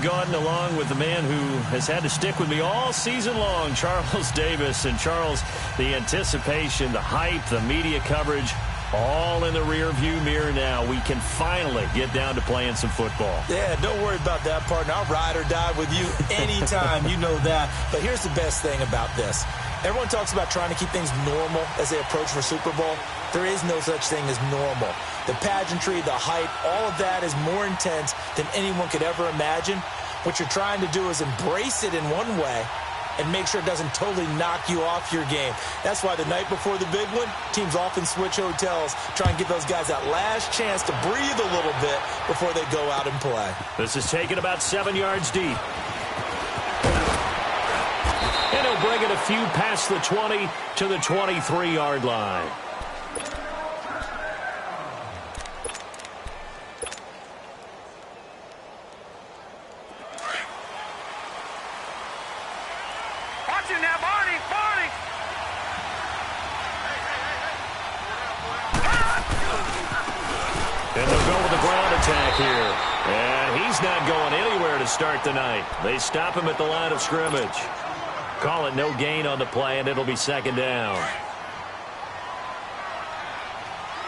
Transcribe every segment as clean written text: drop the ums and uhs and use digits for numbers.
gone along with the man who has had to stick with me all season long, Charles Davis. And, Charles, the anticipation, the hype, the media coverage, all in the rearview mirror now. We can finally get down to playing some football. Yeah, don't worry about that, partner. I'll ride or die with you anytime. You know that. But here's the best thing about this. Everyone talks about trying to keep things normal as they approach for Super Bowl. There is no such thing as normal. The pageantry, the hype, all of that is more intense than anyone could ever imagine. What you're trying to do is embrace it in one way and make sure it doesn't totally knock you off your game. That's why the night before the big one, teams often switch hotels, try and give those guys that last chance to breathe a little bit before they go out and play. This is taken about 7 yards deep. And he'll bring it a few past the 20 to the 23-yard line. And they'll go with the ground attack here. And he's not going anywhere to start the night. They stop him at the line of scrimmage. Call it no gain on the play, and it'll be second down.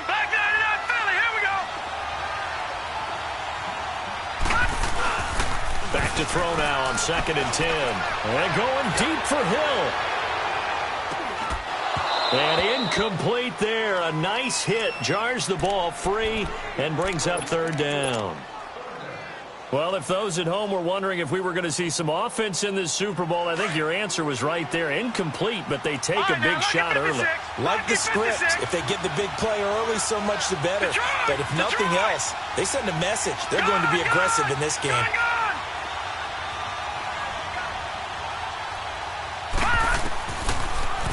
Back 99 Philly, here we go. Back to throw now on 2nd and 10. And going deep for Hill. And incomplete there. A nice hit. Jars the ball free and brings up 3rd down. Well, if those at home were wondering if we were going to see some offense in this Super Bowl, I think your answer was right there. Incomplete, but they take a big shot early. Like the script. If they get the big play early, so much the better. But if nothing else, they send a message. They're going to be aggressive in this game.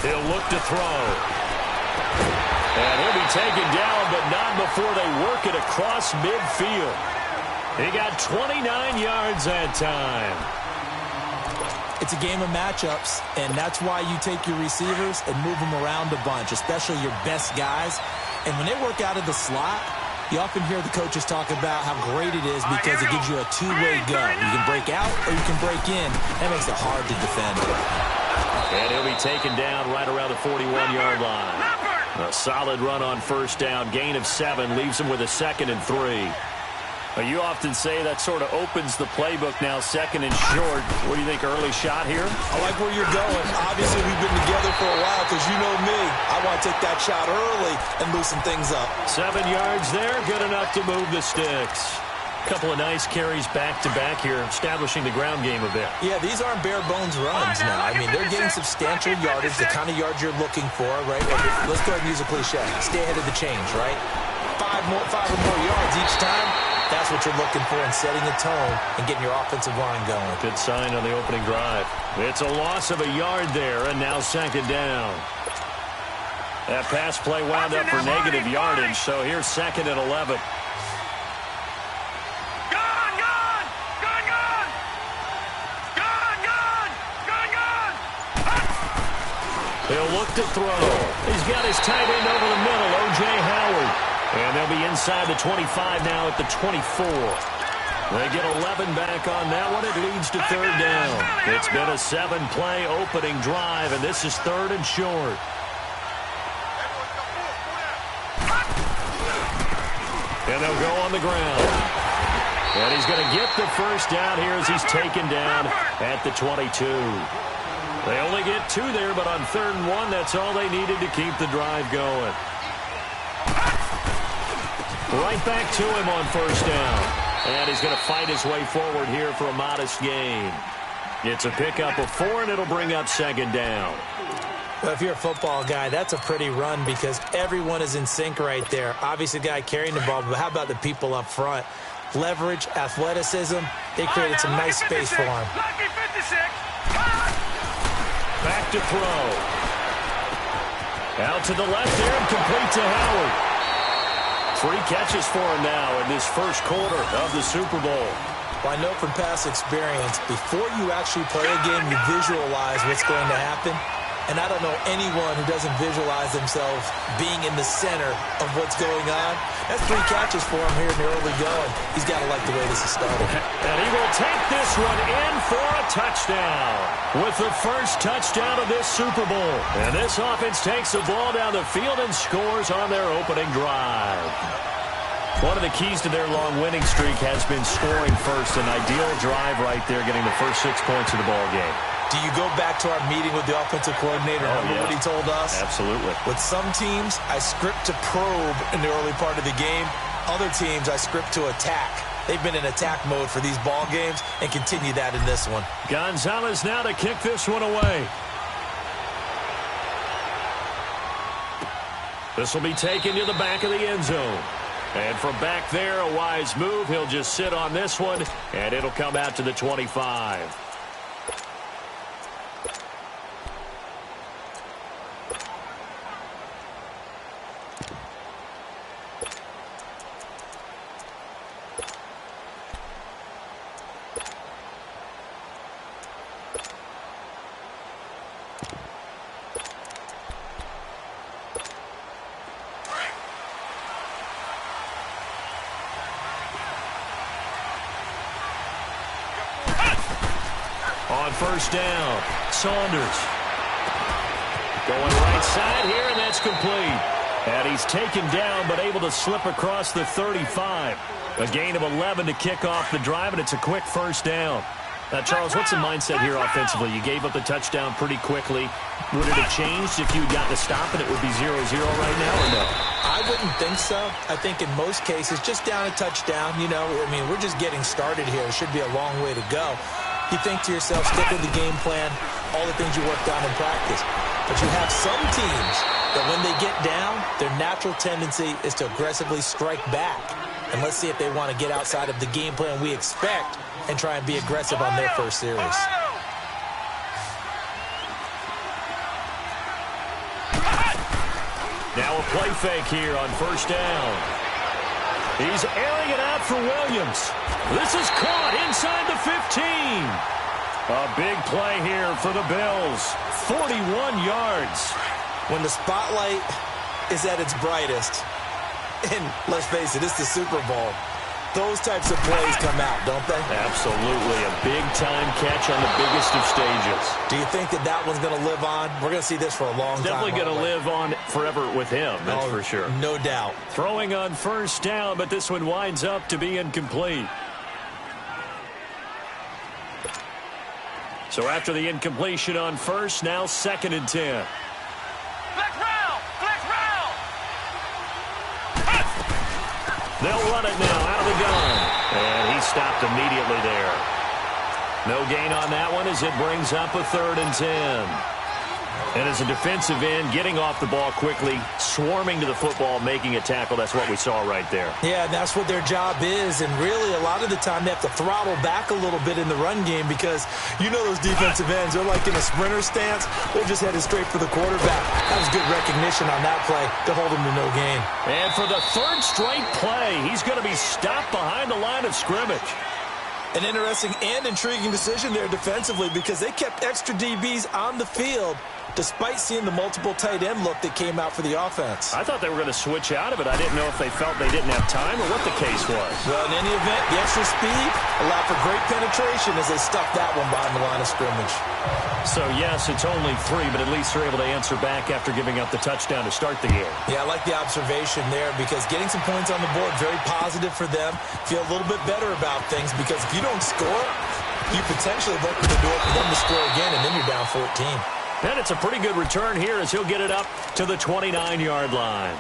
He'll look to throw. And he'll be taken down, but not before they work it across midfield. He got 29 yards that time. It's a game of matchups, and that's why you take your receivers and move them around a bunch, especially your best guys. And when they work out of the slot, you often hear the coaches talk about how great it is because it gives you a two-way go. You can break out or you can break in. That makes it hard to defend. And he'll be taken down right around the 41-yard line. A solid run on 1st down. Gain of 7 leaves him with a 2nd and 3. You often say that sort of opens the playbook now, 2nd and short. What do you think, early shot here? I like where you're going. Obviously, we've been together for a while because you know me. I want to take that shot early and loosen things up. 7 yards there, good enough to move the sticks. Couple of nice carries back-to-back here, establishing the ground game a bit. Yeah, these aren't bare-bones runs now. I mean, they're getting substantial yardage, the kind of yards you're looking for, right? Let's go ahead and use a cliche. Stay ahead of the change, right? 5 or more yards each time. That's what you're looking for in setting a tone and getting your offensive line going. Good sign on the opening drive. It's a loss of a yard there, and now 2nd down. That pass play wound up for negative yardage, so here's 2nd and 11. He'll look to throw. He's got his tight end over the middle, O.J. Howard. And they'll be inside the 25 now at the 24. They get 11 back on that one. It leads to 3rd down. It's been a 7-play opening drive, and this is 3rd and short. And they'll go on the ground. And he's going to get the 1st down here as he's taken down at the 22. They only get 2 there, but on 3rd and 1, that's all they needed to keep the drive going. Right back to him on 1st down. And he's going to fight his way forward here for a modest gain. It's a pickup of 4, and it'll bring up 2nd down. Well, if you're a football guy, that's a pretty run because everyone is in sync right there. Obviously, the guy carrying the ball, but how about the people up front? Leverage, athleticism, they created some nice space for him. Back to throw. Out to the left there and complete to Howard. 3 catches for him now in this first quarter of the Super Bowl. Well, I know from past experience, before you actually play a game, you visualize what's going to happen. And I don't know anyone who doesn't visualize themselves being in the center of what's going on. That's 3 catches for him here in the early going. He's got to like the way this is started. And he will take this one in for a touchdown with the first touchdown of this Super Bowl. And this offense takes the ball down the field and scores on their opening drive. One of the keys to their long winning streak has been scoring first. An ideal drive right there, getting the first 6 points of the ball game. Do you go back to our meeting with the offensive coordinator? Remember what he told us? Absolutely. With some teams, I script to probe in the early part of the game. Other teams, I script to attack. They've been in attack mode for these ball games and continue that in this one. Gonzalez now to kick this one away. This will be taken to the back of the end zone. And from back there, a wise move. He'll just sit on this one, and it'll come out to the 25. On first down, Saunders. Going right side here, and that's complete. And he's taken down, but able to slip across the 35. A gain of 11 to kick off the drive, and it's a quick first down. Now, Charles, what's the mindset here offensively? You gave up the touchdown pretty quickly. Would it have changed if you had gotten a stop and it would be 0-0 right now, or no? I wouldn't think so. I think in most cases, just down a touchdown, you know, I mean, we're just getting started here. It should be a long way to go. You think to yourself, stick with the game plan, all the things you worked on in practice. But you have some teams that when they get down, their natural tendency is to aggressively strike back. And let's see if they want to get outside of the game plan we expect and try and be aggressive on their first series. Now a play fake here on first down. He's airing it out for Williams. This is caught inside the 15. A big play here for the Bills. 41 yards. When the spotlight is at its brightest, and let's face it, it's the Super Bowl, those types of plays come out, don't they? Absolutely. A big-time catch on the biggest of stages. Do you think that that one's going to live on? We're going to see this for a long time. Definitely going to live on forever with him, that's for sure. No doubt. Throwing on first down, but this one winds up to be incomplete. So after the incompletion on first, now 2nd and 10. Flex round! Flex round! They'll run it now out of the gun. And he stopped immediately there. No gain on that one as it brings up a 3rd and 10. And as a defensive end, getting off the ball quickly, swarming to the football, making a tackle, that's what we saw right there. Yeah, and that's what their job is. And really, a lot of the time, they have to throttle back a little bit in the run game because you know those defensive ends, they're like in a sprinter stance. They're just headed straight for the quarterback. That was good recognition on that play to hold him to no gain. And for the 3rd straight play, he's going to be stopped behind the line of scrimmage. An interesting and intriguing decision there defensively because they kept extra DBs on the field despite seeing the multiple tight end look that came out for the offense. I thought they were going to switch out of it. I didn't know if they felt they didn't have time or what the case was. Well, in any event, the extra speed allowed for great penetration as they stuffed that one behind the line of scrimmage. So, yes, it's only 3, but at least they're able to answer back after giving up the touchdown to start the game. Yeah, I like the observation there because getting some points on the board, very positive for them. Feel a little bit better about things because if you don't score, you potentially have opened the door for them to score again, and then you're down 14. And it's a pretty good return here as he'll get it up to the 29-yard line.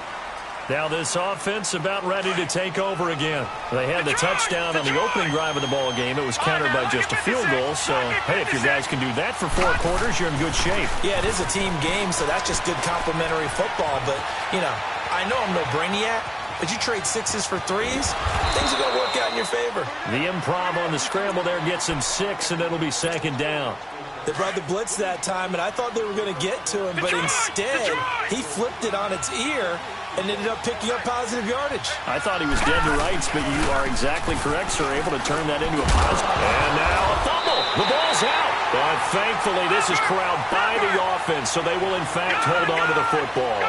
Now this offense about ready to take over again. They had the touchdown on the opening drive of the ball game. It was countered by just a field goal. So, hey, if you guys can do that for 4 quarters, you're in good shape. Yeah, it is a team game, so that's just good complementary football. But, you know, I know I'm no brainiac, but you trade 6s for 3s, things are going to work out in your favor. The improv on the scramble there gets him 6, and it'll be 2nd down. They brought the blitz that time, and I thought they were going to get to him, but instead he flipped it on its ear and ended up picking up positive yardage. I thought he was dead to rights, but you are exactly correct, sir. Able to turn that into a positive. And now a fumble. The ball's out. A thankfully, this is corralled by the offense, so they will, in fact, hold on to the football.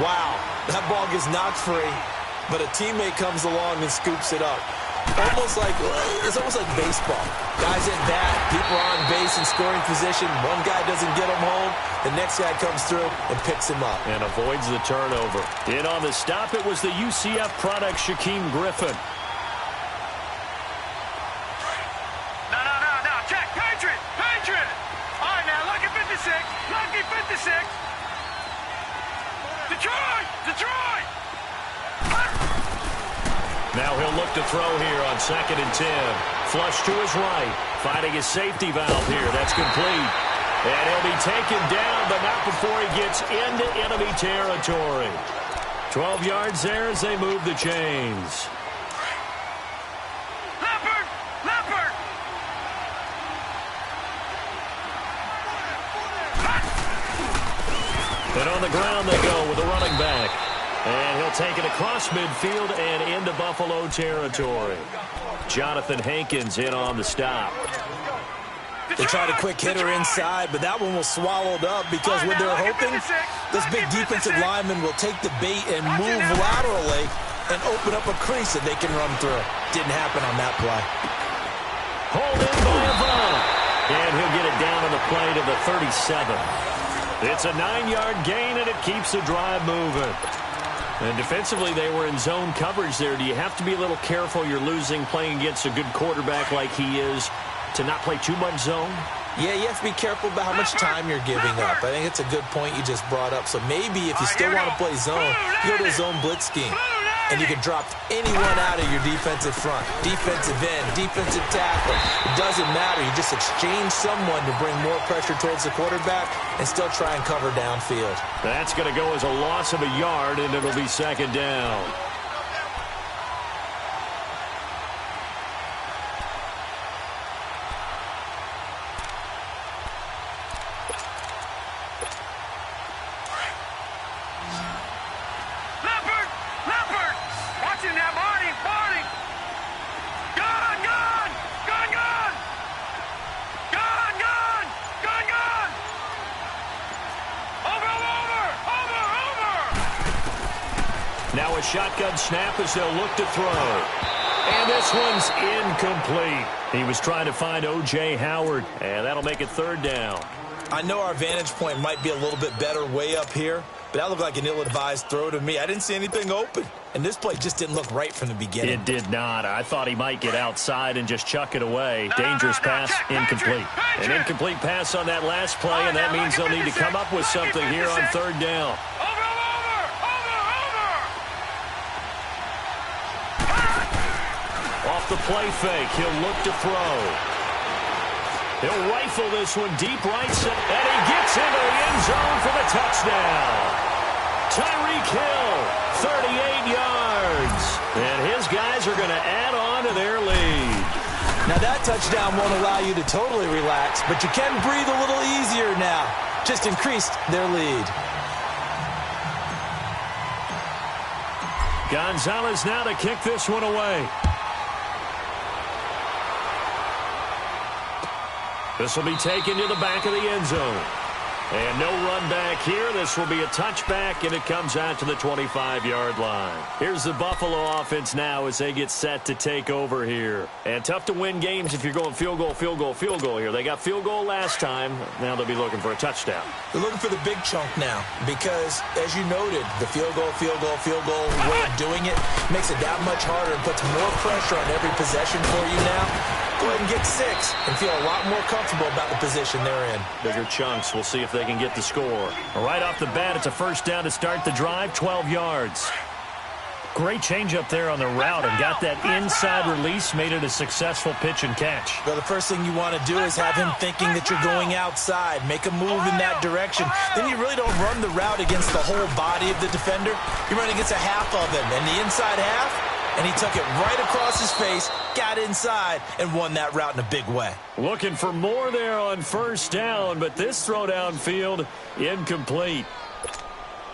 Wow, that ball gets knocked free, but a teammate comes along and scoops it up. It's almost like baseball. Guys at bat, people are on base in scoring position. One guy doesn't get him home. The next guy comes through and picks him up. And avoids the turnover. In on the stop, it was the UCF product, Shaquem Griffin. No. Check. Patriot. All right, now, lucky 56. Lucky 56. Detroit. Now he'll look to throw here on 2nd and 10. Flush to his right. Finding his safety valve here. That's complete. And he'll be taken down, but not before he gets into enemy territory. 12 yards there as they move the chains. Leopard. And on the ground they go with the running back. And he'll take it across midfield and into Buffalo territory. Jonathan Hankins in on the stop. They tried a quick hitter inside, but that one was swallowed up because what they're hoping, this big defensive lineman will take the bait and move laterally and open up a crease that they can run through. Didn't happen on that play. Hold in by Avant. And he'll get it down on the play to the 37. It's a 9-yard gain, and it keeps the drive moving. And defensively, they were in zone coverage there. Do you have to be a little careful? You're losing playing against a good quarterback like he is to not play too much zone? Yeah, you have to be careful about how much time you're giving up. I think it's a good point you just brought up. So maybe if you still want to play zone, you go to a zone blitz scheme. And you can drop anyone out of your defensive front. Defensive end, defensive tackle. It doesn't matter. You just exchange someone to bring more pressure towards the quarterback and still try and cover downfield. That's going to go as a loss of a yard, and it'll be 2nd down. Now a shotgun snap as they'll look to throw. And this one's incomplete. He was trying to find O.J. Howard, and that'll make it 3rd down. I know our vantage point might be a little bit better way up here, but that looked like an ill-advised throw to me. I didn't see anything open, and this play just didn't look right from the beginning. It did not. I thought he might get outside and just chuck it away. Dangerous pass, incomplete. An incomplete pass on that last play, and that means they'll need to come up with something here on 3rd down. Off the play fake, he'll look to throw. He'll rifle this one deep right center, and he gets into the end zone for the touchdown. Tyreek Hill, 38 yards. And his guys are going to add on to their lead. Now that touchdown won't allow you to totally relax, but you can breathe a little easier now. Just increased their lead. Gonzalez now to kick this one away. This will be taken to the back of the end zone. And no run back here. This will be a touchback, and it comes out to the 25-yard line. Here's the Buffalo offense now as they get set to take over here. And tough to win games if you're going field goal here. They got field goal last time. Now they'll be looking for a touchdown. They're looking for the big chunk now because, as you noted, the field goal way of doing it makes it that much harder and puts more pressure on every possession for you now. Go ahead and get 6 and feel a lot more comfortable about the position they're in. Bigger chunks. We'll see if they can get the score. Right off the bat, it's a 1st down to start the drive, 12 yards. Great change up there on the route and got that inside release, made it a successful pitch and catch. Well, the first thing you want to do is have him thinking that you're going outside, make a move in that direction. Then you really don't run the route against the whole body of the defender. You run against a half of him, and the inside half, and he took it right across his face, got inside, and won that route in a big way. Looking for more there on 1st down, but this throw downfield, incomplete.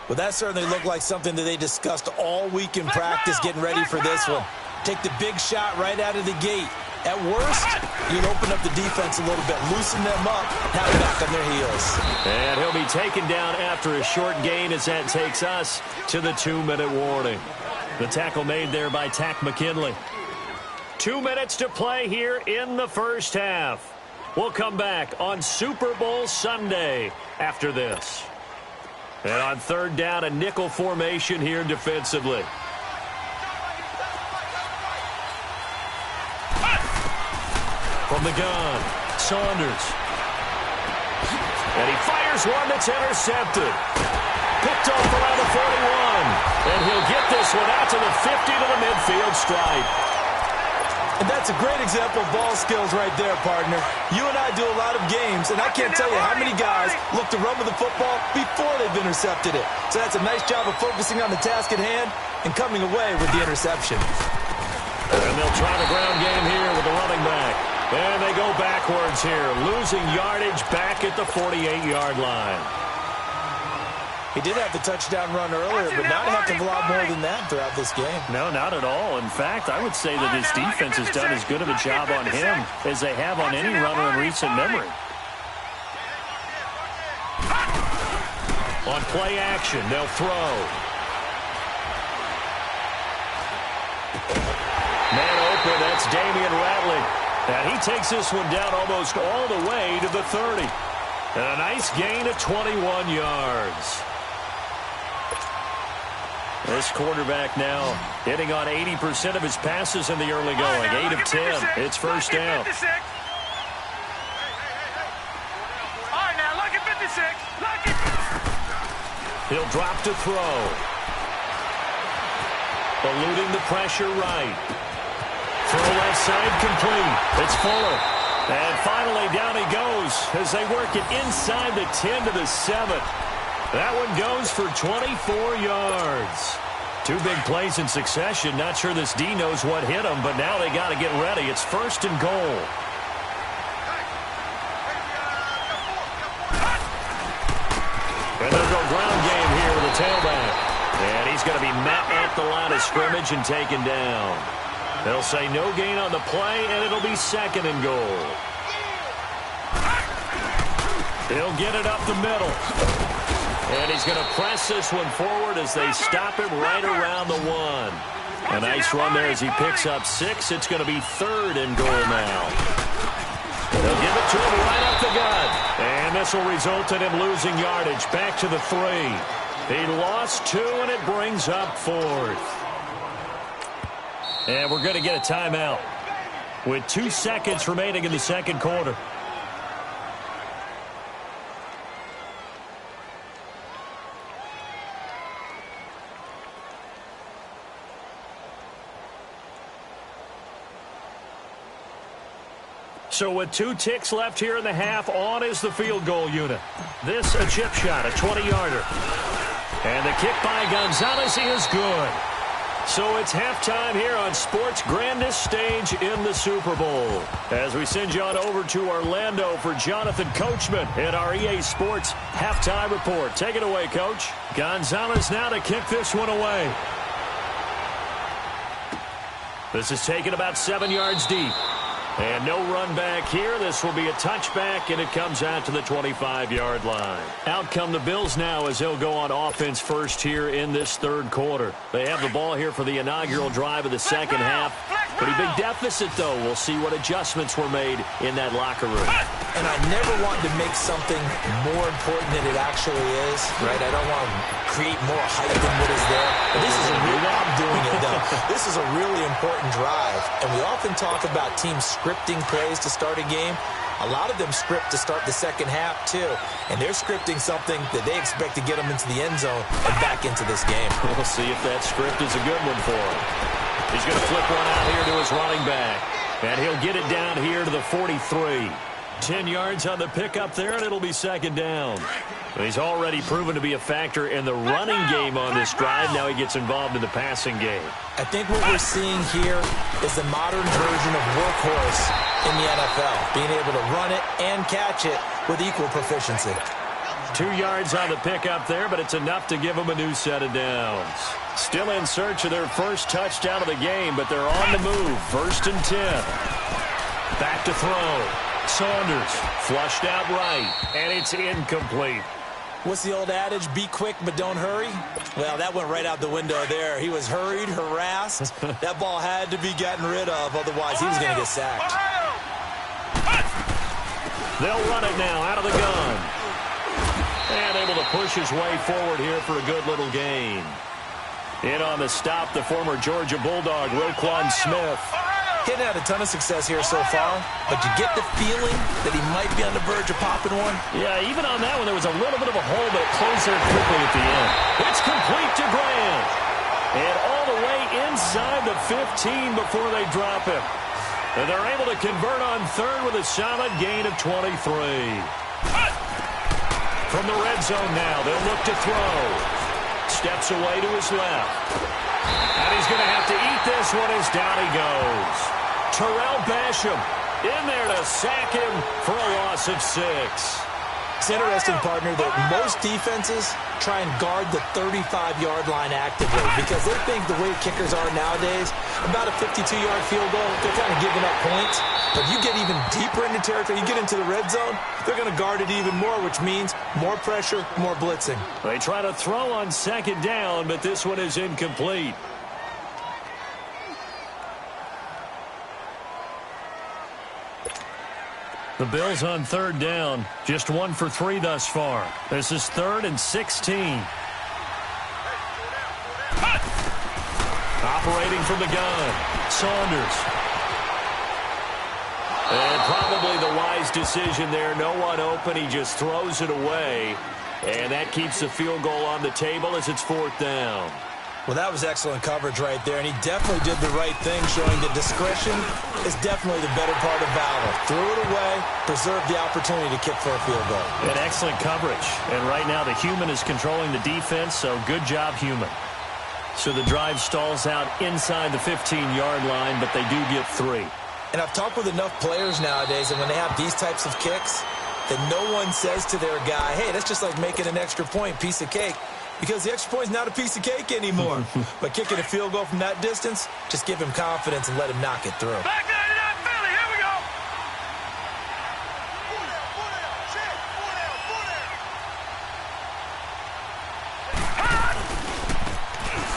Well, that certainly looked like something that they discussed all week in practice getting ready for this one. Take the big shot right out of the gate. At worst, you'll open up the defense a little bit, loosen them up, have them back on their heels. And he'll be taken down after a short gain as that takes us to the 2-minute warning. The tackle made there by Tack McKinley. 2 minutes to play here in the first half. We'll come back on Super Bowl Sunday after this. And on third down, a nickel formation here defensively. From the gun, Saunders. And he fires one that's intercepted. Picked off around the 41. And he'll get this one out to the 50 to the midfield stripe. And that's a great example of ball skills right there, partner. You and I do a lot of games, and I can't tell you how many guys look to run with the football before they've intercepted it. So that's a nice job of focusing on the task at hand and coming away with the interception. And they'll try the ground game here with the running back. And they go backwards here, losing yardage back at the 48-yard line. He did have the touchdown run earlier, but not a heck of a lot more than that throughout this game. No, not at all. In fact, I would say that his defense has done as good of a job on him as they have on any runner in recent memory. On play action, they'll throw. Man open, that's Damian Ratley. And he takes this one down almost all the way to the 30. And a nice gain of 21 yards. This quarterback now hitting on 80% of his passes in the early going. 8 of 10. It's first down. All right, now, look at 56. Look at... He'll drop to throw. Eluding the pressure right. Throw left side complete. It's Fuller. And finally down he goes as they work it inside the 10 to the 7. That one goes for 24 yards. 2 big plays in succession. Not sure this D knows what hit him, but now they got to get ready. It's first and goal. And they'll go ground game here with the tailback. And he's going to be met at the line of scrimmage and taken down. They'll say no gain on the play, and it'll be second and goal. He'll get it up the middle. And he's going to press this one forward as they stop him right around the 1. A nice run there as he picks up 6. It's going to be third and goal now. They'll give it to him right up the gut. And this will result in him losing yardage back to the 3. He lost 2, and it brings up 4th. And we're going to get a timeout with 2 seconds remaining in the second quarter. So with 2 ticks left here in the half, on is the field goal unit. This a chip shot, a 20-yarder. And the kick by Gonzalez is good. So it's halftime here on sports' grandest stage in the Super Bowl. As we send you on over to Orlando for Jonathan Coachman in our EA Sports halftime report. Take it away, Coach. Gonzalez now to kick this one away. This is taken about 7 yards deep. And no run back here. This will be a touchback, and it comes out to the 25-yard line. Out come the Bills now as they'll go on offense first here in this third quarter. They have the ball here for the inaugural drive of the second half. Pretty big deficit, though. We'll see what adjustments were made in that locker room. And I never want to make something more important than it actually is, right? I don't want to create more hype than what is there. But this is a real, I'm doing it, though. This is a really important drive. And we often talk about teams scripting plays to start a game. A lot of them script to start the second half, too. And they're scripting something that they expect to get them into the end zone and back into this game. We'll see if that script is a good one for him. He's going to flip one out here to his running back. And he'll get it down here to the 43. 10 yards on the pickup there, and it'll be second down. He's already proven to be a factor in the running game on this drive. Now he gets involved in the passing game. I think what we're seeing here is the modern version of workhorse in the NFL, being able to run it and catch it with equal proficiency. 2 yards on the pickup there, but it's enough to give them a new set of downs. Still in search of their first touchdown of the game, but they're on the move. First and 10. Back to throw. Saunders flushed out right, and it's incomplete. What's the old adage? Be quick, but don't hurry? Well, that went right out the window there. He was hurried, harassed. That ball had to be gotten rid of, otherwise he was going to get sacked. They'll run it now out of the gun. And able to push his way forward here for a good little gain. In on the stop, the former Georgia Bulldog, Roquan Smith. Hitting had a ton of success here so far, but you get the feeling that he might be on the verge of popping one. Yeah, even on that one, there was a little bit of a hole, but it closed there quickly at the end. It's complete to Graham. And all the way inside the 15 before they drop him. And they're able to convert on third with a solid gain of 23. From the red zone now, they'll look to throw. Steps away to his left. And he's going to have to eat this one as down he goes. Terrell Basham in there to sack him for a loss of 6. It's interesting, partner, that most defenses try and guard the 35-yard line actively because they think the way kickers are nowadays, about a 52-yard field goal, they're kind of giving up points. But you get even deeper into territory, you get into the red zone, they're going to guard it even more, which means more pressure, more blitzing. They try to throw on second down, but this one is incomplete. The Bills on third down, just 1 for 3 thus far. This is 3rd and 16. Operating from the gun, Saunders. And probably the wise decision there. No one open. He just throws it away. And that keeps the field goal on the table as it's 4th down. Well, that was excellent coverage right there, and he definitely did the right thing, showing that discretion is definitely the better part of valor. Threw it away, preserved the opportunity to kick for a field goal. And excellent coverage. And right now the human is controlling the defense, so good job, human. So the drive stalls out inside the 15-yard line, but they do get 3. And I've talked with enough players nowadays, and when they have these types of kicks, that no one says to their guy, hey, that's just like making an extra point, piece of cake. Because the extra point is not a piece of cake anymore. But kicking a field goal from that distance, just give him confidence and let him knock it through. Back 99 Philly, here we go.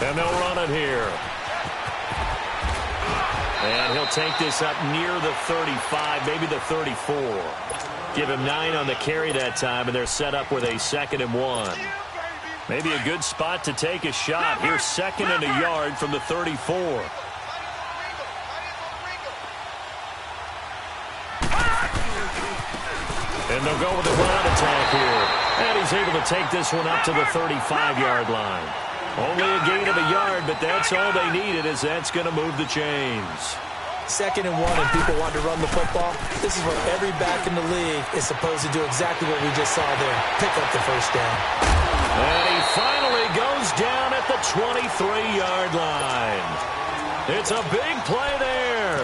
And they'll run it here. And he'll take this up near the 35, maybe the 34. Give him 9 on the carry that time, and they're set up with a 2nd and 1. Maybe a good spot to take a shot. Here's 2nd and a yard from the 34. And they'll go with the ground attack here. And he's able to take this one up to the 35-yard line. Only a gain of a yard, but that's all they needed, as that's going to move the chains. 2nd and 1 and people want to run the football. This is where every back in the league is supposed to do exactly what we just saw there. Pick up the first down. And he finally goes down at the 23-yard line. It's a big play there.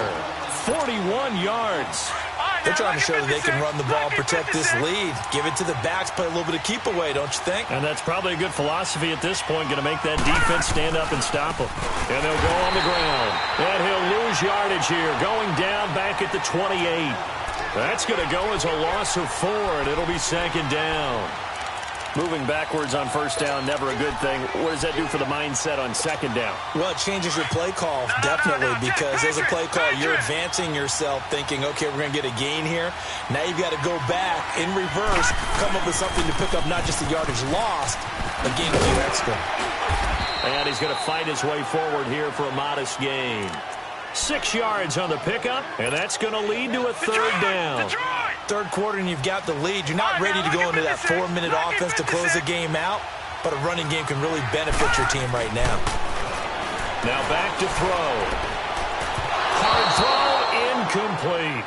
41 yards. They're trying to show that they can run the ball, protect this lead. Give it to the backs, play a little bit of keep away, don't you think? And that's probably a good philosophy at this point, going to make that defense stand up and stop them. And they'll go on the ground. And he'll lose yardage here, going down back at the 28. That's going to go as a loss of 4, and it'll be 2nd down. Moving backwards on first down, never a good thing. What does that do for the mindset on 2nd down? Well, it changes your play call, definitely, because as a play call, you're advancing yourself thinking, okay, we're going to get a gain here. Now you've got to go back in reverse, come up with something to pick up not just the yardage lost, but gain a few extra. And he's going to fight his way forward here for a modest gain. 6 yards on the pickup, and that's going to lead to a 3rd down. Third quarter and you've got the lead. You're not ready to go into that 4-minute offense to close the game out, but a running game can really benefit your team right now. Now back to throw. Hard throw, incomplete.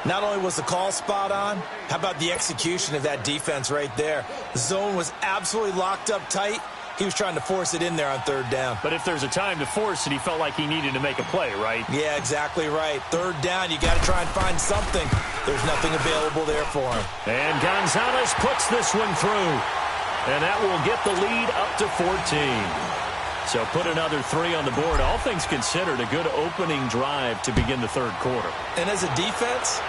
Not only was the call spot on, how about the execution of that defense right there? The zone was absolutely locked up tight. He was trying to force it in there on 3rd down. But if there's a time to force it, he felt like he needed to make a play, right? Yeah, exactly right. 3rd down, you got to try and find something. There's nothing available there for him. And Gonzalez puts this one through. And that will get the lead up to 14. So put another 3 on the board. All things considered, a good opening drive to begin the third quarter. And as a defense,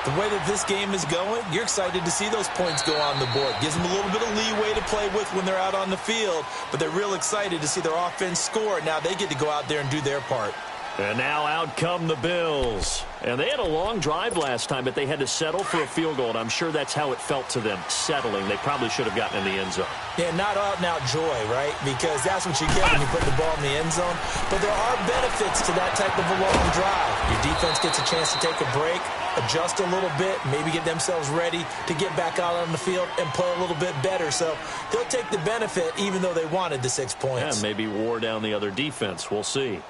the way that this game is going, you're excited to see those points go on the board. Gives them a little bit of leeway to play with when they're out on the field, but they're real excited to see their offense score. Now they get to go out there and do their part. And now out come the Bills. And they had a long drive last time, but they had to settle for a field goal. And I'm sure that's how it felt to them, settling. They probably should have gotten in the end zone. Yeah, not out and out joy, right? Because that's what you get when you put the ball in the end zone. But there are benefits to that type of a long drive. Your defense gets a chance to take a break, adjust a little bit, maybe get themselves ready to get back out on the field and play a little bit better. So they'll take the benefit even though they wanted the 6 points. Yeah, maybe wore down the other defense. We'll see.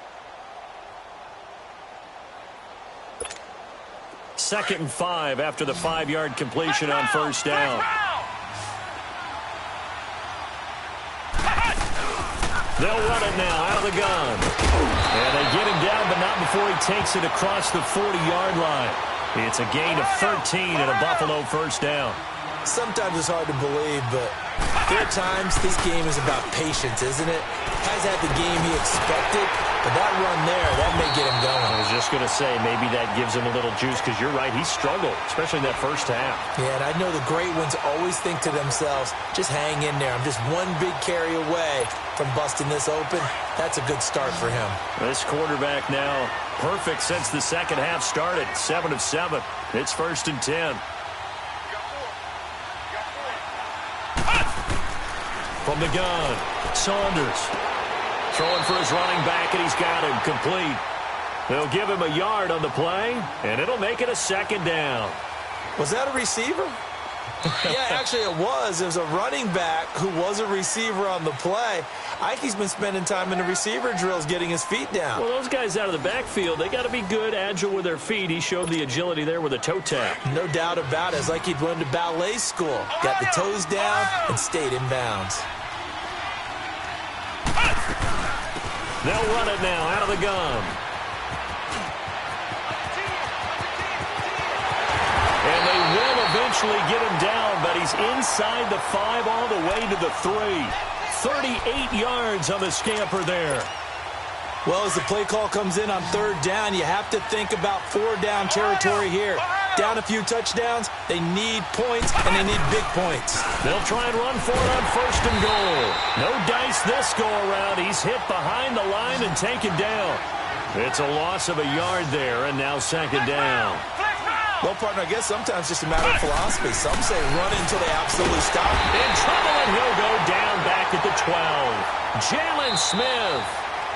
2nd and 5 after the 5-yard completion on first down. They'll run it now out of the gun. And they get him down, but not before he takes it across the 40-yard line. It's a gain of 13 and a Buffalo first down. Sometimes it's hard to believe, but there are times this game is about patience, isn't it? Has had the game he expected, but that run there, that may get him going. I was just going to say, maybe that gives him a little juice, because you're right, he struggled, especially in that first half. Yeah, and I know the great ones always think to themselves, just hang in there. I'm just one big carry away from busting this open. That's a good start for him. This quarterback now perfect since the second half started. 7 of 7. It's 1st and 10. From the gun, Saunders throwing for his running back, and he's got him complete. They'll give him a yard on the play, and it'll make it a 2nd down. Was that a receiver? Yeah, actually it was. It was a running back who was a receiver on the play. Ike's been spending time in the receiver drills getting his feet down. Well, those guys out of the backfield, they got to be good, agile with their feet. He showed the agility there with a toe tap. No doubt about it. It's like he'd went to ballet school. Got the toes down and stayed in bounds. They'll run it now out of the gun. And they will eventually get him down, but he's inside the 5 all the way to the 3. 38 yards on the scamper there. Well, as the play call comes in on 3rd down, you have to think about 4-down territory here. Down a few touchdowns, they need points, and they need big points. They'll try and run for it on 1st and goal. No dice this go-around. He's hit behind the line and taken down. It's a loss of a yard there, and now 2nd down. Well, partner, I guess sometimes it's just a matter of philosophy. Some say run until they absolutely stop. In trouble, and he'll go down back at the 12. Jalen Smith.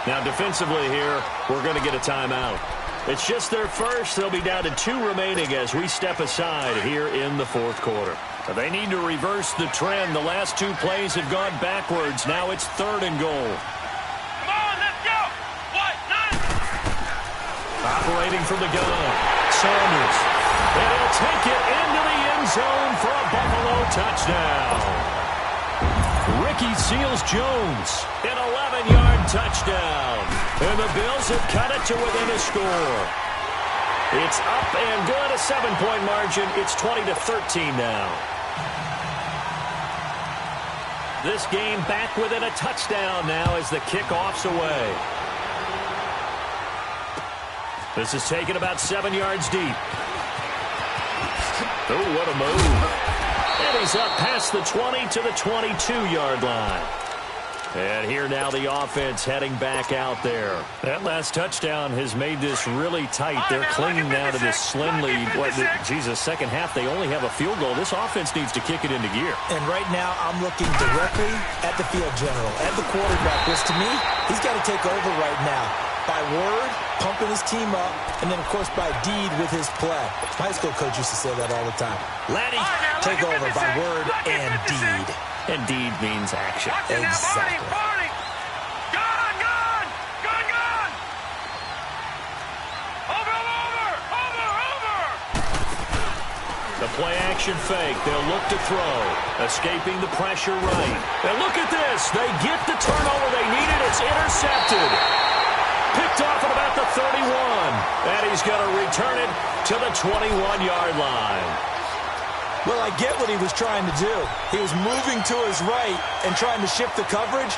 Now, defensively here, we're going to get a timeout. It's just their first. They'll be down to 2 remaining as we step aside here in the 4th quarter. They need to reverse the trend. The last 2 plays have gone backwards. Now it's 3rd and goal. Come on, let's go. What? None. Operating from the gun, Saunders. And he'll take it into the end zone for a Buffalo touchdown. Ricky Seals-Jones, an 11-yard touchdown. And the Bills have cut it to within a score. It's up and good, a 7-point margin. It's 20-13 now. This game back within a touchdown now as the kickoff's away. This is taken about 7 yards deep. Oh, what a move. And he's up past the 20 to the 22-yard line. And here now the offense heading back out there. That last touchdown has made this really tight. They're clinging now to this slim lead. Second half, they only have a field goal. This offense needs to kick it into gear. And right now, I'm looking directly at the field general, at the quarterback, which to me, he's got to take over right now. By word, pumping his team up, and then, of course, by deed with his play. My high school coach used to say that all the time. Laddie, take over by word and deed. And deed means action. Exactly. Gone! Over! The play action fake. They'll look to throw. Escaping the pressure right. And look at this. They get the turnover they needed. It's intercepted. Picked off at about the 31. And he's going to return it to the 21-yard line. Well, I get what he was trying to do. He was moving to his right and trying to shift the coverage.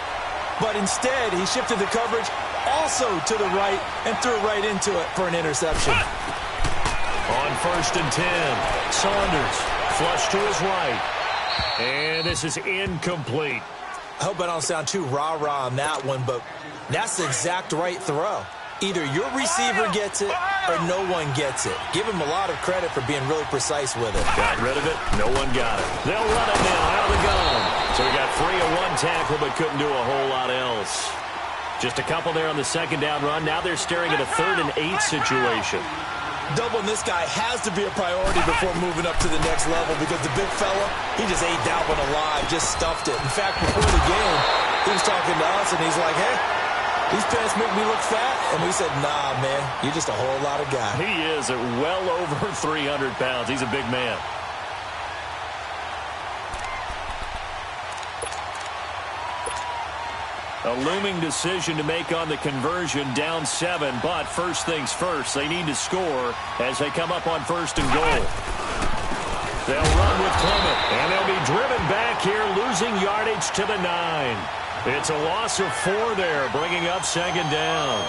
But instead, he shifted the coverage also to the right and threw right into it for an interception. On 1st and 10, Saunders flush to his right. And this is incomplete. I hope I don't sound too rah-rah on that one, but that's the exact right throw. Either your receiver gets it or no one gets it. Give him a lot of credit for being really precise with it. Got rid of it. No one got it. They'll run it now out of the gun. So we got 3 on 1 tackle, but couldn't do a whole lot else. Just a couple there on the 2nd down run. Now they're staring at a 3rd and 8 situation. Doubling this guy has to be a priority before moving up to the next level because the big fella, he just ate that one alive, just stuffed it. In fact, before the game, he was talking to us, and he's like, hey, these pants make me look fat. And we said, nah, man, you're just a whole lot of guy. He is at well over 300 pounds. He's a big man. A looming decision to make on the conversion, down 7, but first things first, they need to score as they come up on 1st and goal. They'll run with Clement, and they'll be driven back here, losing yardage to the 9. It's a loss of 4 there, bringing up 2nd down.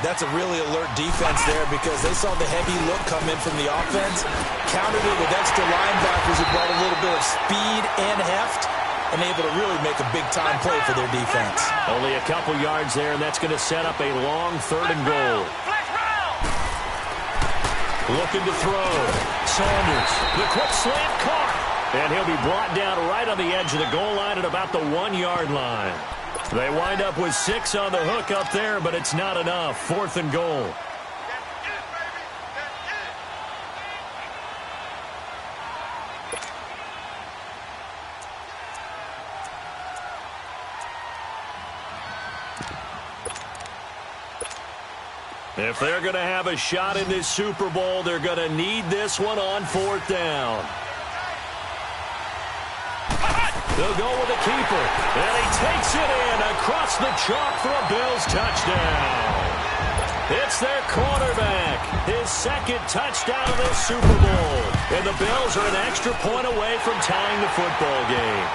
That's a really alert defense there because they saw the heavy look come in from the offense, countered it with extra linebackers who brought a little bit of speed and heft, and able to really make a big-time play for their defense. Only a couple yards there, and that's going to set up a long 3rd and goal. Looking to throw. Saunders, the quick slant caught. And he'll be brought down right on the edge of the goal line at about the 1-yard line. They wind up with 6 on the hook up there, but it's not enough. 4th and goal. If they're going to have a shot in this Super Bowl, they're going to need this one on 4th down. They'll go with a keeper, and he takes it in across the chalk for a Bills touchdown. It's their quarterback, his 2nd touchdown of this Super Bowl. And the Bills are an extra point away from tying the football game.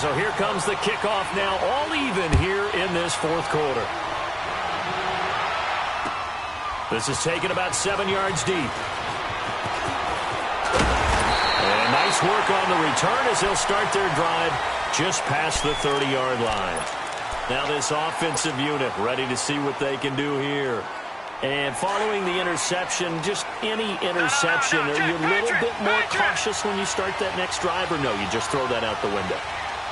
So here comes the kickoff now, all even here in this 4th quarter. This is taken about 7 yards deep. And nice work on the return as they'll start their drive just past the 30-yard line. Now this offensive unit ready to see what they can do here. And following the interception, just any interception, are you a little bit more cautious when you start that next drive, or no, you just throw that out the window?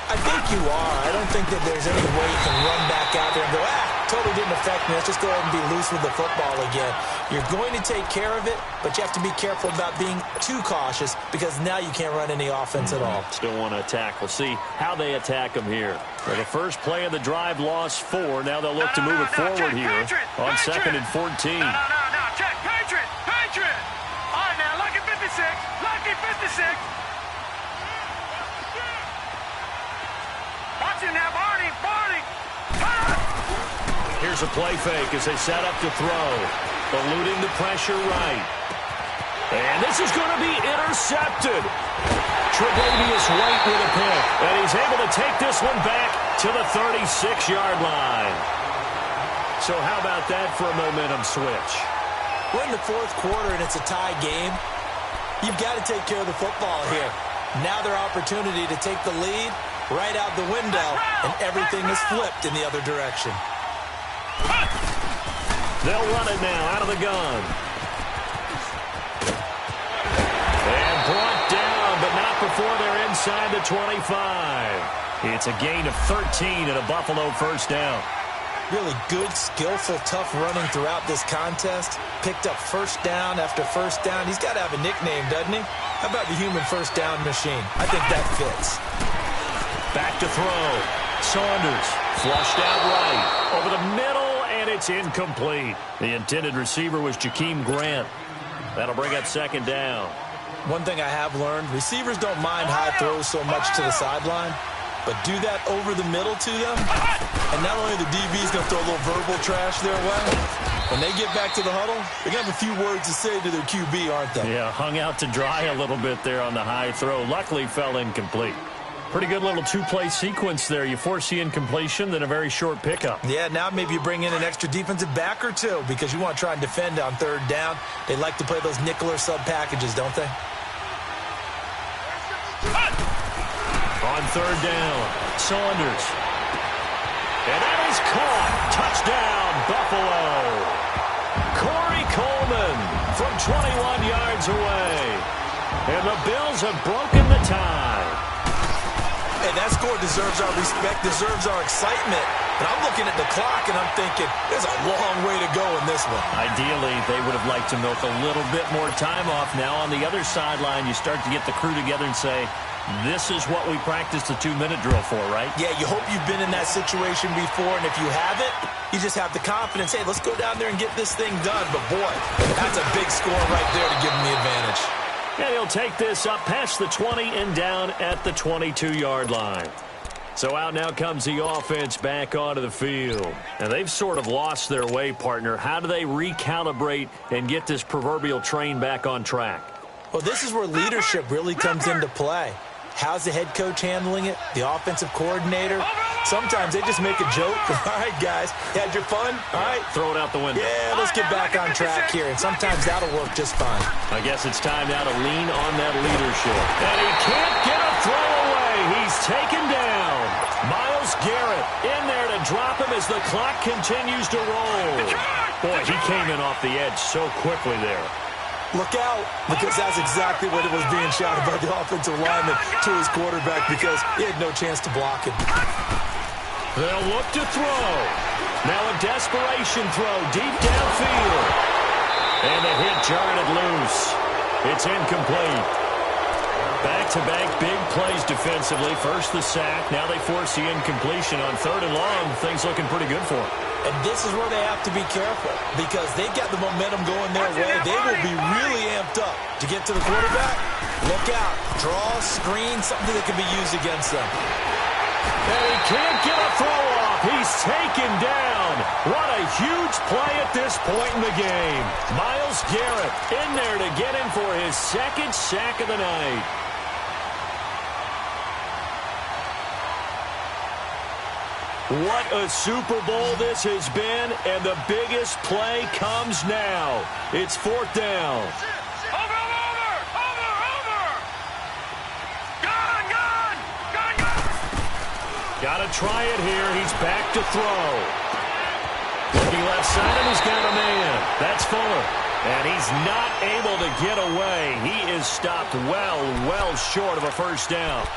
I think you are. I don't think that there's any way you can run back out there and go, totally didn't affect me. Let's just go ahead and be loose with the football again. You're going to take care of it, but you have to be careful about being too cautious because now you can't run any offense at all. Still want to attack. We'll see how they attack them here. For the first play of the drive, lost 4. Now they'll look to move it forward here on 2nd and 14. No, check. Patriot. All right, now, lucky 56. Lucky 56. Watch him now, Barney. Here's a play fake as they set up to throw. Eluding the pressure right. And this is going to be intercepted. Tre'Davious White with a pick. And he's able to take this one back to the 36-yard line. So how about that for a momentum switch? We're in the 4th quarter and it's a tie game. You've got to take care of the football here. Now their opportunity to take the lead right out the window, and everything is flipped in the other direction. They'll run it now out of the gun. And brought down, but not before they're inside the 25. It's a gain of 13 and a Buffalo 1st down. Really good, skillful, tough running throughout this contest. Picked up 1st down after 1st down. He's got to have a nickname, doesn't he? How about the human 1st down machine? I think that fits. Back to throw. Saunders flushed out right. Over the middle, and it's incomplete. The intended receiver was Jakeem Grant. That'll bring up 2nd down. One thing I have learned, receivers don't mind high throws so much to the sideline. but do that over the middle to them, and not only the DB's going to throw a little verbal trash their way, when they get back to the huddle, they're going to have a few words to say to their QB, aren't they? Yeah, hung out to dry a little bit there on the high throw. Luckily, fell incomplete. Pretty good little two-play sequence there. You force the incompletion, then a very short pickup. Yeah, now maybe you bring in an extra defensive back or two because you want to try and defend on third down. They like to play those nickel or sub packages, don't they? On third down, Saunders. And that is caught. Touchdown, Buffalo. Corey Coleman from 21 yards away. And the Bills have broken the tie. And that score deserves our respect, deserves our excitement. But I'm looking at the clock, and I'm thinking, there's a long way to go in this one. Ideally, they would have liked to milk a little bit more time off. Now on the other sideline, you start to get the crew together and say, this is what we practiced the 2-minute drill for, right? Yeah, you hope you've been in that situation before, and if you haven't, you just have the confidence, hey, let's go down there and get this thing done. But, boy, that's a big score right there to give them the advantage. And he'll take this up past the 20 and down at the 22-yard line. So out now comes the offense back onto the field. And they've sort of lost their way, partner. How do they recalibrate and get this proverbial train back on track? Well, this is where leadership really comes into play. How's the head coach handling it? The offensive coordinator? Sometimes they just make a joke. All right, guys, you had your fun? All right. Throw it out the window. Yeah, let's get back on track here. And sometimes that'll work just fine. I guess it's time now to lean on that leadership. And he can't get a throw away. He's taken down. Myles Garrett in there to drop him as the clock continues to roll. Boy, he came in off the edge so quickly there. Look out, because that's exactly what it was being shouted by the offensive lineman to his quarterback because he had no chance to block him. They'll look to throw. Now a desperation throw deep downfield. And the hit jarred it loose. It's incomplete. Back-to-back big plays defensively. First the sack. Now they force the incompletion on third and long. Things looking pretty good for them. And this is where they have to be careful because they've got the momentum going their way. They will be really amped up to get to the quarterback. Look out. Draw, screen, something that can be used against them. And he can't get a throw off. He's taken down. What a huge play at this point in the game. Myles Garrett in there to get him for his second sack of the night. What a Super Bowl this has been, and the biggest play comes now. It's fourth down. Over! Gone! Got to try it here. He's back to throw. Looking left side, and he's got a man. That's Fuller. And he's not able to get away. He is stopped well short of a first down.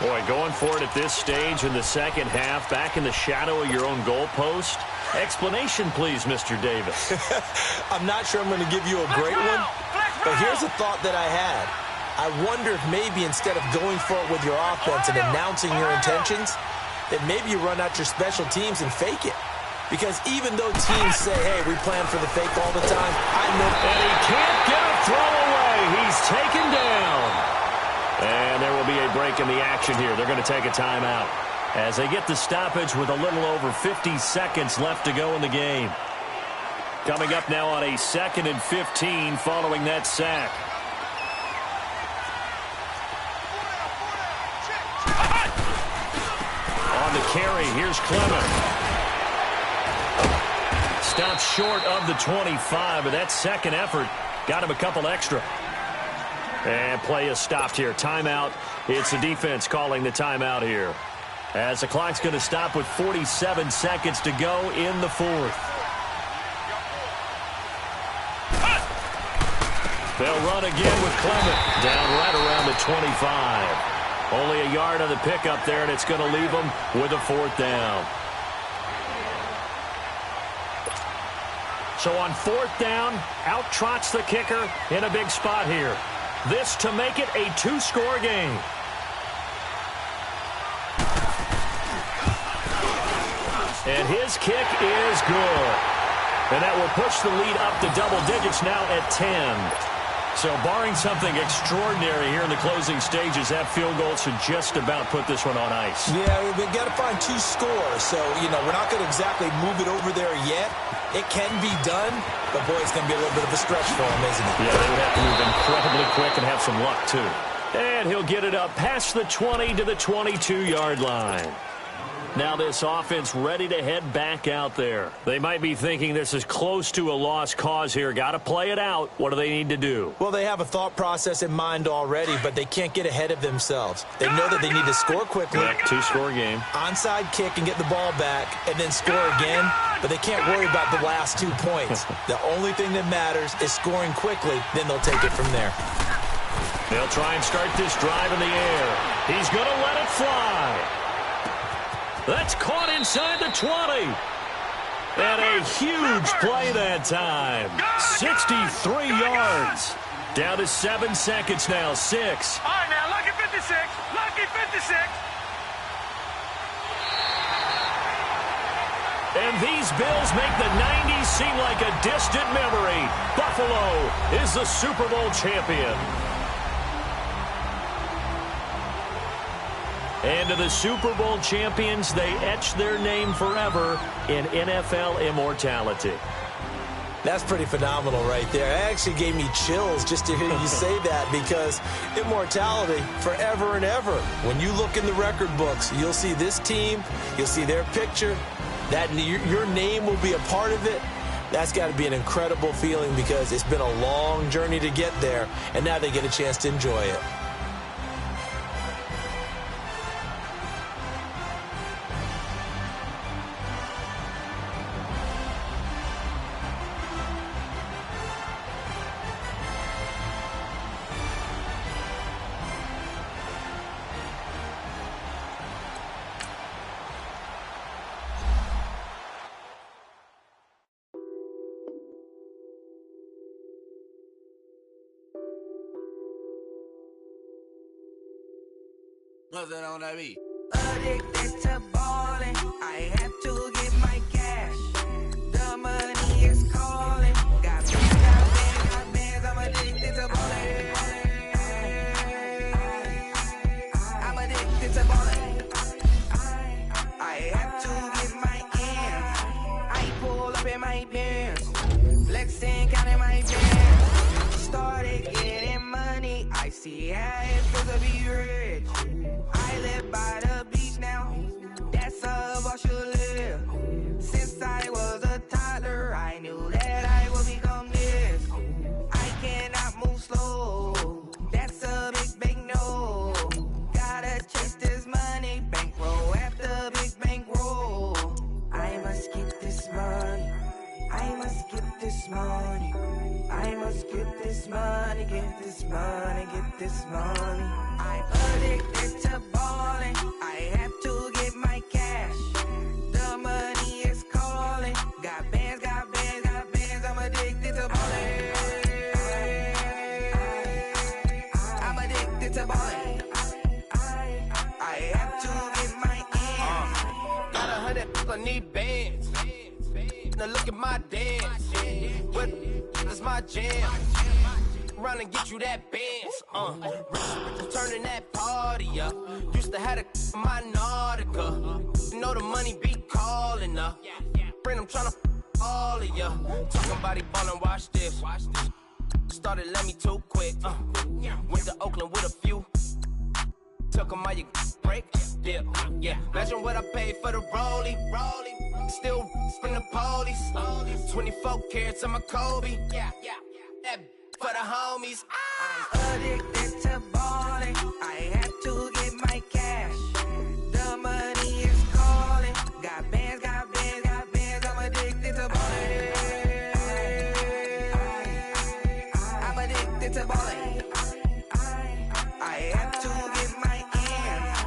Boy, going for it at this stage in the second half, back in the shadow of your own goalpost. Explanation, please, Mr. Davis. I'm not sure I'm going to give you a great one, but here's a thought that I had. I wonder if maybe instead of going for it with your offense and announcing your intentions, that maybe you run out your special teams and fake it. Because even though teams say, hey, we plan for the fake all the time, I know. And he can't get a throw away. He's taken down. And there will be a break in the action here. They're going to take a timeout as they get the stoppage with a little over 50 seconds left to go in the game. Coming up now on a 2nd and 15 following that sack. On the carry, here's Clement. Stopped short of the 25, but that second effort got him a couple extra. And play is stopped here. Timeout. It's the defense calling the timeout here. As the clock's going to stop with 47 seconds to go in the fourth. They'll run again with Clement. Down right around the 25. Only a yard on the pickup there, and it's going to leave them with a fourth down. So on fourth down, out trots the kicker in a big spot here. This to make it a 2-score game. And his kick is good. And that will push the lead up to double digits now at 10. So barring something extraordinary here in the closing stages, that field goal should just about put this one on ice. Yeah, we've got to find 2 scores. So, we're not going to exactly move it over there yet. It can be done, but, boy, it's going to be a little bit of a stretch for him, isn't it? Yeah, they would have to move incredibly quick and have some luck, too. And he'll get it up past the 20 to the 22-yard line. Now this offense ready to head back out there. They might be thinking this is close to a lost cause here. Got to play it out. What do they need to do? Well, they have a thought process in mind already, but they can't get ahead of themselves. They know that they need to score quickly. Yep, 2-score game. Onside kick and get the ball back and then score again, but they can't worry about the last 2 points. The only thing that matters is scoring quickly, then they'll take it from there. They'll try and start this drive in the air. He's going to let it fly. That's caught inside the 20. And a huge play that time. 63 yards. Down to 7 seconds now. 6. All right, now, lucky 56. Lucky 56. And these Bills make the 90s seem like a distant memory. Buffalo is the Super Bowl champion. And to the Super Bowl champions, they etch their name forever in NFL immortality. That's pretty phenomenal right there. It actually gave me chills just to hear you say that, because immortality forever and ever. When you look in the record books, you'll see this team, you'll see their picture, that your name will be a part of it. That's got to be an incredible feeling, because it's been a long journey to get there, and now they get a chance to enjoy it. Nothing on that beat. Addicted to ballin', I have to get my cash. The money is calling. Got bands, I'm addicted to ballin'. I'm addicted to ballin'. I have to get my ends. I pull up in my Benz, flexing, counting my bands. Started getting money, I see how it feels to be rich. I live by the beach now, that's how I should live. Since I was a toddler, I knew that I would become this. I cannot move slow, that's a big no. Gotta chase this money, bankroll after big bankroll. I must get this money, I must get this money. I must get this money, get this money, get this money. I'm addicted to ballin', I have to get my cash. The money is calling. Got bands, I'm addicted to ballin'. I'm addicted to ballin'. I have to get my ends. Got 100, I need bands. Now look at my dance. What is my jam? Run and get you that bands. Turning that party up. Used to have a my Nautica. You know the money be calling up. Friend, I'm tryna all of ya. Talking about it ballin', watch this. Started let me too quick. Went to Oakland with a few. Took 'em all you break. Dip. Yeah. Imagine what I paid for the rollie. Still from the police. 24 carats on my Kobe. Yeah. That for the homies. I'm addicted to ballin', I have to get my cash. The money is calling. Got bands, I'm addicted to ballin'. I'm addicted to ballin'. I have to get my ends.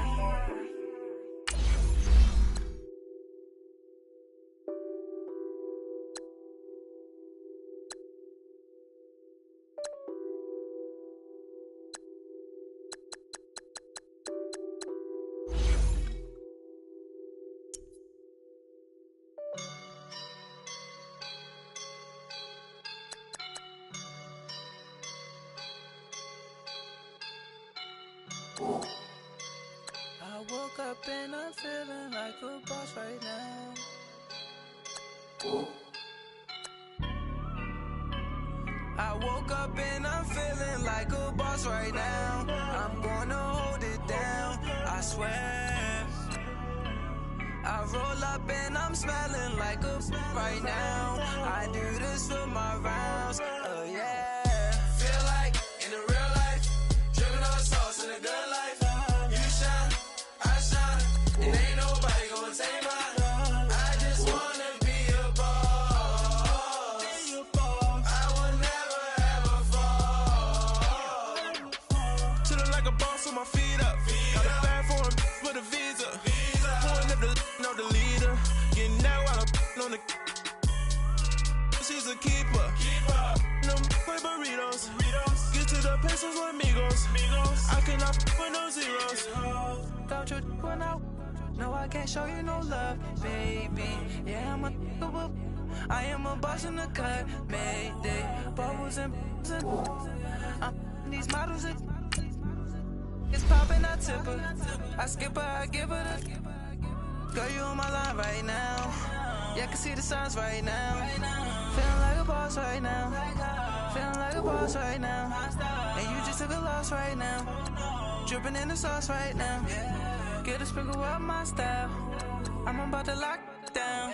woke up and I'm feeling like a boss right now. I woke up and I'm feeling like a boss right now. I'm gonna hold it down, I swear. I roll up and I'm smelling like a right now. I do this for my rounds, yeah. Feel like in the real life, dripping on sauce in a good life. You shine, I shine, and ain't nobody gonna take mine. I just wanna be a boss. I will never ever fall. Chillin' like a boss with my feet up. Got a bag for him with a visa. Pulling up the know the leader. Getting out while I'm on the. She's a keeper. No play burritos. Get to the pesos with amigos. I cannot with no zeros. Don't you run out? No, I can't show you no love, baby. Yeah, I am a boss in the cut. Mayday. Bubbles and these models. It's popping, I tip her. I skip her, I give her the. Girl, you on my line right now. Yeah, I can see the signs right now. Feeling like a boss right now. Feeling like a boss right now. And you just took a loss right now. Dripping in the sauce right now. Get a sprinkle up my style. I'm about to lock down.